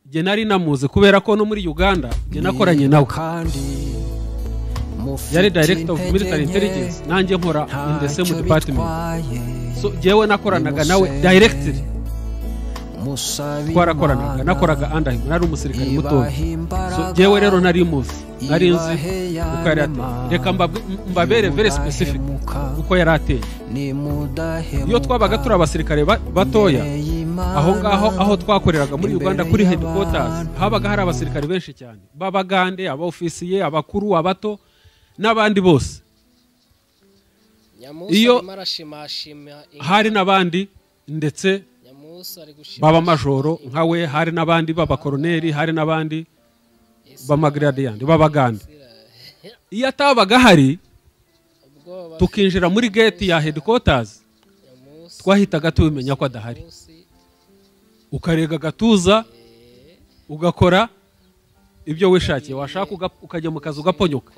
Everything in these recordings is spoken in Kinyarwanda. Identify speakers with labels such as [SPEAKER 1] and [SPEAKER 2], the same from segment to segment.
[SPEAKER 1] je nari namuze kubera ko no muri Uganda je nakoranye nawe yari director of military intelligence nanjye nkora in the same department so jewe nakoranaga nawe directly twarakoranaga nakoraga under him nari umusirikare muto so jewe rero nari muzi nari nzi uko yari ateye reka mbabere very specific uko yari ateye iyo twabaga turi abasirikare batoya aho ngaho aho twakoreraga muri Uganda kuri headquarters habaga hari abasirikare benshi cyane babagande aba ofisiye abakuru abato n'abandi bose iyo hari n'abandi ndetse baba majoro nkawe hari n'abandi baba koroneri hari n'abandi bamagradiyandi babagande iyo atabaga hari tukinjira muri gate ya headquarters twahitaga tubimenya ko adahari ukarega gatuza ugakora ibyo wishakiye washaka ukajya mu kazi ugaponyoka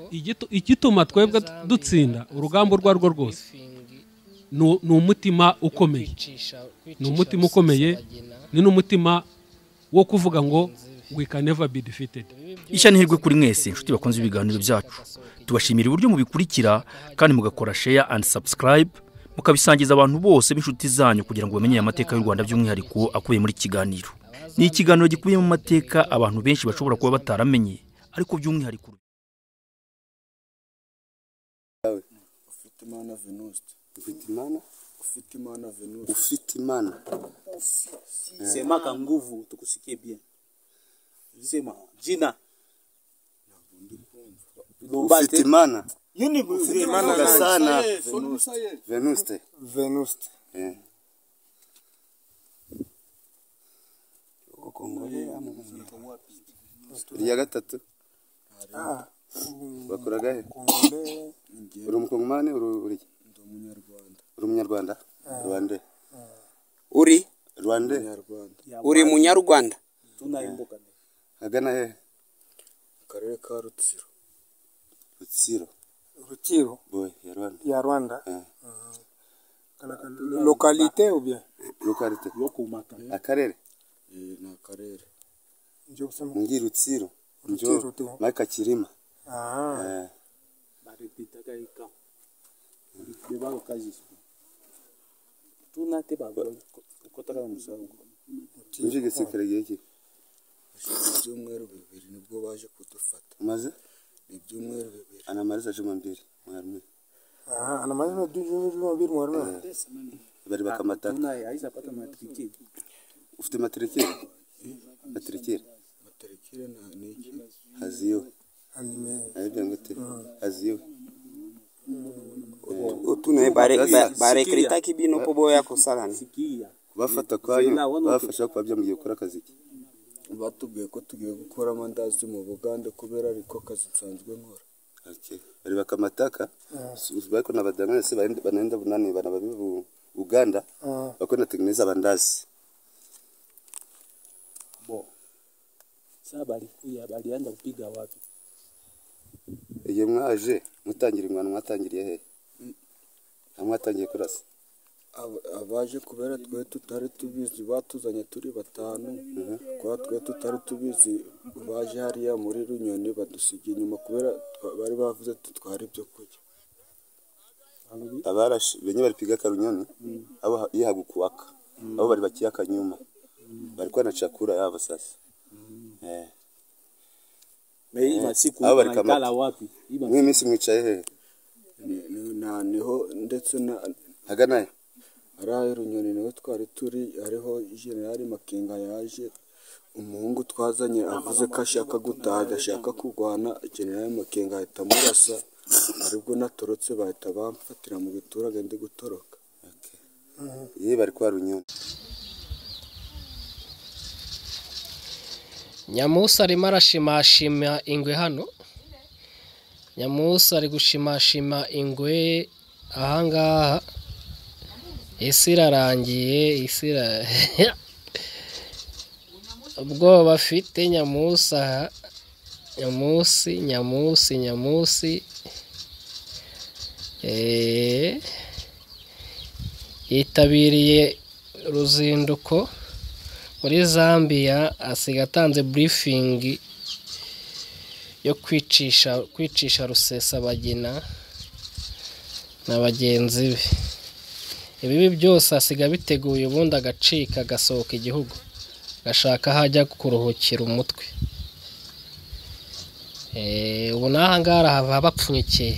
[SPEAKER 1] igituma twebwe dutsinda urugamba rwo rwose ni umutima ukomeye ni n'umutima wo kuvuga ngo we can never be defeated.
[SPEAKER 2] Ishyano hirwe kuri mwese inshuti bakunze ibiganiro byacu tubashimira uburyo mubikurikira kandi mugakora share and subscribe mukabisangiza abantu bose b'inshuti zanyu kugira ngo bamenye amateka y'u Rwanda by'umwihariko akuye muri kiganiro. Ni ikiganiro gikubiye mu mateka abantu benshi bashobora kuba bataramenye ariko by'umwihariko
[SPEAKER 3] Ufitimana sema ka nguvu tukusikie bien sema jina Ufitimana yini Ufitimana sana Venuste ya gatatu bakoraga he uri umukongomani uri umunyarwanda Rwanda
[SPEAKER 4] uri munyarwanda
[SPEAKER 3] agana he
[SPEAKER 5] karere ka
[SPEAKER 3] Rutsiro boy
[SPEAKER 5] ya Rwanda localité ou bien
[SPEAKER 3] localité akarere
[SPEAKER 5] na karere
[SPEAKER 3] ngi Rutsiro njo Mike Kirima
[SPEAKER 5] barepita ika beba kazi tunate babo kotara musango
[SPEAKER 3] nje gisikare yeki
[SPEAKER 5] byumweru bibiri nibwo baje kudufata
[SPEAKER 3] maze
[SPEAKER 5] ibyumweru bibiri
[SPEAKER 3] anamaliza juma mbiri mwarumwe
[SPEAKER 5] anamaliza juma mbiri mwarumwe
[SPEAKER 3] bari bakamata
[SPEAKER 5] tunaye aiza pata matrikire
[SPEAKER 3] ufite matrikire
[SPEAKER 5] na niki
[SPEAKER 3] haziyo ayibya ngote haziyo
[SPEAKER 4] utunaye barekrita kibino pobo yako salani
[SPEAKER 3] bafata kwayo bafasha kwa byo mugiye gukora akazi
[SPEAKER 5] batubwiye ko tugiye gukora amandazi mu Buganda kubera ariko kazi nsanzwe nkora
[SPEAKER 3] bari bakamataka bako nabadangana se banenda bunani bana babi Uganda bakona tegneza abandazi
[SPEAKER 5] sabali kuya balianza kupiga wapi
[SPEAKER 3] iyo mwaje mutangira ingwano mwatangiriye he amwatangiye kurasa
[SPEAKER 5] abaje kubera twe tutari tubizi batuzanye turi batanu kwa twe tutari tubizi baje hariya muri Runyoni badusigiye inyuma kubera bari bavuze tutwara ibyo kujya
[SPEAKER 3] abarashi benye bari piga Karunyoni abo yihagukuwaka abo bari bakiyaka nyuma bari kwa na chakura yabo sasa
[SPEAKER 5] Mei siku baikala wapi
[SPEAKER 3] mimi simwicaye he
[SPEAKER 5] niho ndetse na
[SPEAKER 3] haganaye
[SPEAKER 5] araye Runyoni niho twari turi ariho General Makenga yaje umuhungu twazanye avuze ko ashaka gutaha ashaka kurwana General Makenga ahita murasa aribwo natorotse bahita bamfatira mu giturage ndi gutoroka
[SPEAKER 3] ye bari kwa Runyoni
[SPEAKER 6] Nyamusa arimo arashimashima ingwe hano Nyamusa ari gushimashima ingwe ahangaha isi irarangiye ubwoba afite Nyamusa Nyamusi yitabiriye ruzinduko muri Zambia asiga atanze briefing yo kwicisha Rusesabagina na bagenzi be. Ibi byose asiga biteguye ubundi agacika gasohoka igihugu gashaka hajya kuruhukira umutwe. Ubu nahangara haba bapfunyikiye.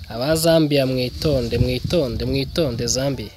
[SPEAKER 6] Aba Zambia mwitonde Zambia.